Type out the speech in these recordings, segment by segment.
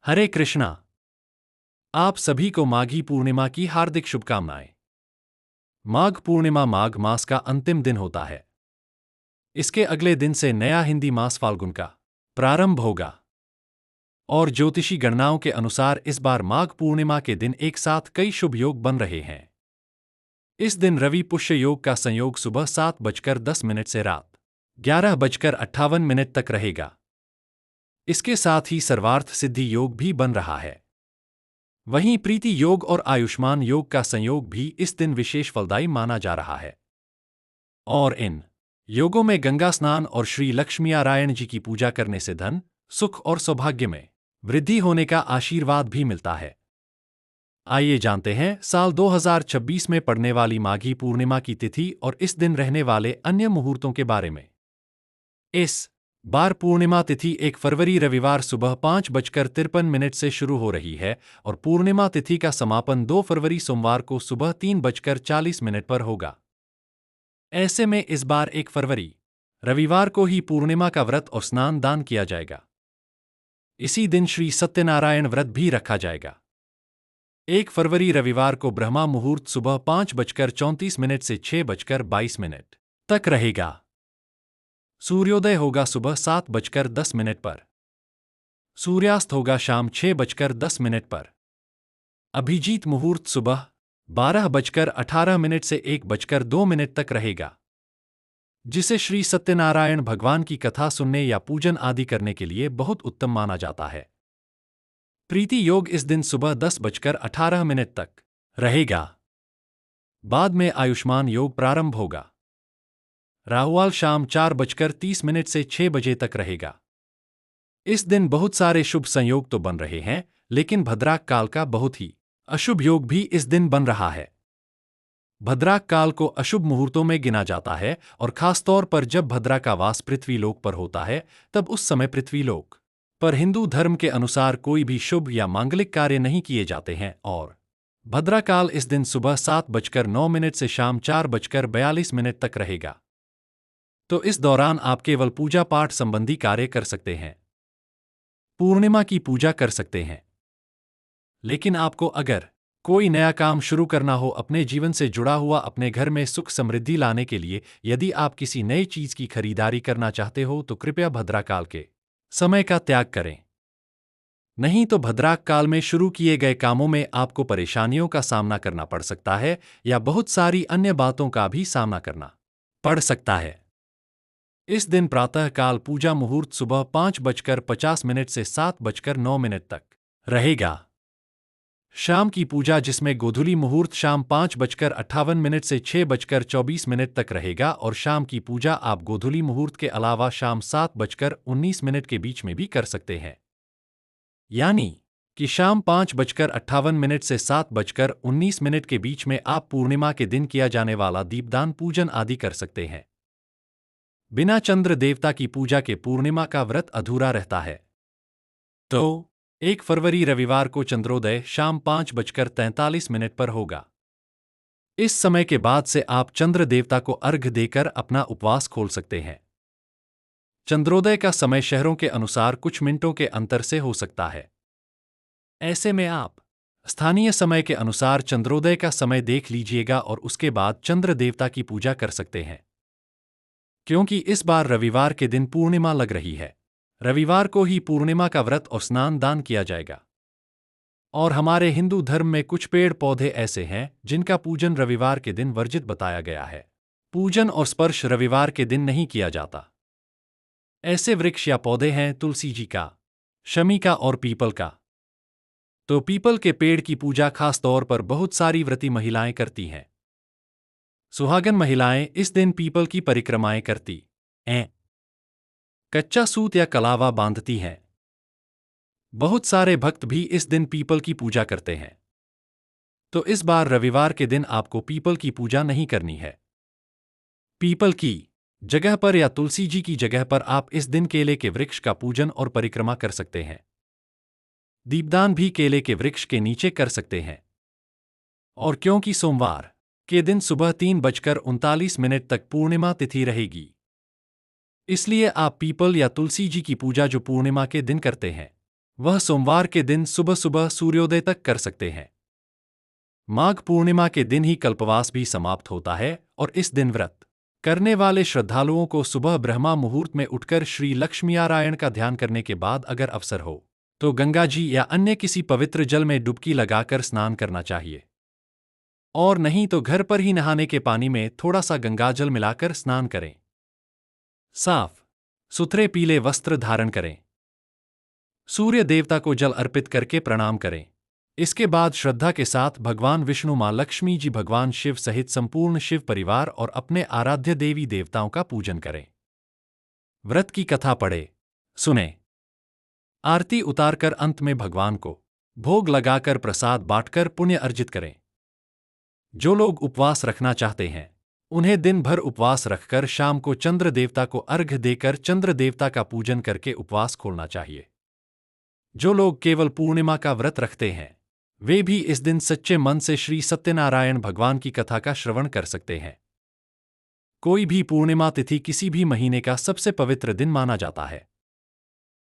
हरे कृष्णा। आप सभी को माघी पूर्णिमा की हार्दिक शुभकामनाएं। माघ पूर्णिमा माघ मास का अंतिम दिन होता है। इसके अगले दिन से नया हिंदी मास फाल्गुन का प्रारंभ होगा और ज्योतिषी गणनाओं के अनुसार इस बार माघ पूर्णिमा के दिन एक साथ कई शुभ योग बन रहे हैं। इस दिन रवि पुष्य योग का संयोग सुबह 7:10 से रात 11:58 तक रहेगा। इसके साथ ही सर्वार्थ सिद्धि योग भी बन रहा है। वहीं प्रीति योग और आयुष्मान योग का संयोग भी इस दिन विशेष फलदायी माना जा रहा है। और इन योगों में गंगा स्नान और श्री लक्ष्मी नारायण जी की पूजा करने से धन, सुख और सौभाग्य में वृद्धि होने का आशीर्वाद भी मिलता है। आइए जानते हैं साल 2026 में पड़ने वाली माघी पूर्णिमा की तिथि और इस दिन रहने वाले अन्य मुहूर्तों के बारे में। इस बार पूर्णिमा तिथि 1 फरवरी रविवार सुबह 5:53 से शुरू हो रही है और पूर्णिमा तिथि का समापन 2 फरवरी सोमवार को सुबह 3:40 पर होगा। ऐसे में इस बार 1 फरवरी रविवार को ही पूर्णिमा का व्रत और स्नान दान किया जाएगा। इसी दिन श्री सत्यनारायण व्रत भी रखा जाएगा। 1 फरवरी रविवार को ब्रह्मा मुहूर्त सुबह 5:34 से 6:22 तक रहेगा। सूर्योदय होगा सुबह 7:10 पर। सूर्यास्त होगा शाम 6:10 पर। अभिजीत मुहूर्त सुबह 12:18 से 1:02 तक रहेगा, जिसे श्री सत्यनारायण भगवान की कथा सुनने या पूजन आदि करने के लिए बहुत उत्तम माना जाता है। प्रीति योग इस दिन सुबह 10:18 तक रहेगा। बाद में आयुष्मान योग प्रारंभ होगा। राहुकाल शाम 4:30 से 6 बजे तक रहेगा। इस दिन बहुत सारे शुभ संयोग तो बन रहे हैं, लेकिन भद्राक काल का बहुत ही अशुभ योग भी इस दिन बन रहा है। भद्राक काल को अशुभ मुहूर्तों में गिना जाता है और खासतौर पर जब भद्रा का वास पृथ्वीलोक पर होता है, तब उस समय पृथ्वीलोक पर हिंदू धर्म के अनुसार कोई भी शुभ या मांगलिक कार्य नहीं किए जाते हैं। और भद्रा काल इस दिन सुबह 7:09 से शाम 4:42 तक रहेगा। तो इस दौरान आप केवल पूजा पाठ संबंधी कार्य कर सकते हैं, पूर्णिमा की पूजा कर सकते हैं। लेकिन आपको अगर कोई नया काम शुरू करना हो, अपने जीवन से जुड़ा हुआ, अपने घर में सुख समृद्धि लाने के लिए, यदि आप किसी नई चीज की खरीदारी करना चाहते हो, तो कृपया भद्राकाल के समय का त्याग करें। नहीं तो भद्राक काल में शुरू किए गए कामों में आपको परेशानियों का सामना करना पड़ सकता है या बहुत सारी अन्य बातों का भी सामना करना पड़ सकता है। इस दिन प्रातः काल पूजा मुहूर्त सुबह 5:50 से 7:09 तक रहेगा। शाम की पूजा जिसमें गोधूली मुहूर्त शाम 5:58 से 6:24 तक रहेगा और शाम की पूजा आप गोधूली मुहूर्त के अलावा शाम 7:19 के बीच में भी कर सकते हैं। यानी कि शाम 5:58 से 7:19 के बीच में आप पूर्णिमा के दिन किया जाने वाला दीपदान पूजन आदि कर सकते हैं। बिना चंद्र देवता की पूजा के पूर्णिमा का व्रत अधूरा रहता है। तो 1 फरवरी रविवार को चंद्रोदय शाम 5:43 पर होगा। इस समय के बाद से आप चंद्र देवता को अर्घ्य देकर अपना उपवास खोल सकते हैं। चंद्रोदय का समय शहरों के अनुसार कुछ मिनटों के अंतर से हो सकता है। ऐसे में आप स्थानीय समय के अनुसार चंद्रोदय का समय देख लीजिएगा और उसके बाद चंद्र देवता की पूजा कर सकते हैं। क्योंकि इस बार रविवार के दिन पूर्णिमा लग रही है, रविवार को ही पूर्णिमा का व्रत और स्नान दान किया जाएगा। और हमारे हिंदू धर्म में कुछ पेड़ पौधे ऐसे हैं जिनका पूजन रविवार के दिन वर्जित बताया गया है। पूजन और स्पर्श रविवार के दिन नहीं किया जाता। ऐसे वृक्ष या पौधे हैं तुलसी जी का, शमी का और पीपल का। तो पीपल के पेड़ की पूजा खास तौर पर बहुत सारी व्रती महिलाएं करती हैं। सुहागन महिलाएं इस दिन पीपल की परिक्रमाएं करती हैं, कच्चा सूत या कलावा बांधती हैं। बहुत सारे भक्त भी इस दिन पीपल की पूजा करते हैं। तो इस बार रविवार के दिन आपको पीपल की पूजा नहीं करनी है। पीपल की जगह पर या तुलसी जी की जगह पर आप इस दिन केले के वृक्ष का पूजन और परिक्रमा कर सकते हैं। दीपदान भी केले के वृक्ष के नीचे कर सकते हैं। और क्योंकि सोमवार के दिन सुबह 3:39 तक पूर्णिमा तिथि रहेगी, इसलिए आप पीपल या तुलसी जी की पूजा जो पूर्णिमा के दिन करते हैं, वह सोमवार के दिन सुबह सुबह सूर्योदय तक कर सकते हैं। माघ पूर्णिमा के दिन ही कल्पवास भी समाप्त होता है और इस दिन व्रत करने वाले श्रद्धालुओं को सुबह ब्रह्मा मुहूर्त में उठकर श्री लक्ष्मीनारायण का ध्यान करने के बाद अगर अवसर हो तो गंगा जी या अन्य किसी पवित्र जल में डुबकी लगाकर स्नान करना चाहिए, और नहीं तो घर पर ही नहाने के पानी में थोड़ा सा गंगाजल मिलाकर स्नान करें। साफ सुथरे पीले वस्त्र धारण करें। सूर्य देवता को जल अर्पित करके प्रणाम करें। इसके बाद श्रद्धा के साथ भगवान विष्णु, मां लक्ष्मी जी, भगवान शिव सहित संपूर्ण शिव परिवार और अपने आराध्य देवी देवताओं का पूजन करें। व्रत की कथा पढ़े, सुने, आरती उतारकर अंत में भगवान को भोग लगाकर प्रसाद बांटकर पुण्य अर्जित करें। जो लोग उपवास रखना चाहते हैं उन्हें दिन भर उपवास रखकर शाम को चंद्र देवता को अर्घ्य देकर चंद्र देवता का पूजन करके उपवास खोलना चाहिए। जो लोग केवल पूर्णिमा का व्रत रखते हैं वे भी इस दिन सच्चे मन से श्री सत्यनारायण भगवान की कथा का श्रवण कर सकते हैं। कोई भी पूर्णिमा तिथि किसी भी महीने का सबसे पवित्र दिन माना जाता है,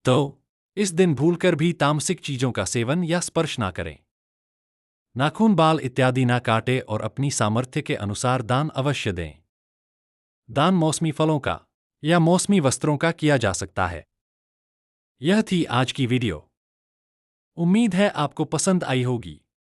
तो इस दिन भूलकर भी तामसिक चीजों का सेवन या स्पर्श ना करें। नाखून, बाल इत्यादि ना काटें और अपनी सामर्थ्य के अनुसार दान अवश्य दें। दान मौसमी फलों का या मौसमी वस्त्रों का किया जा सकता है। यह थी आज की वीडियो। उम्मीद है आपको पसंद आई होगी।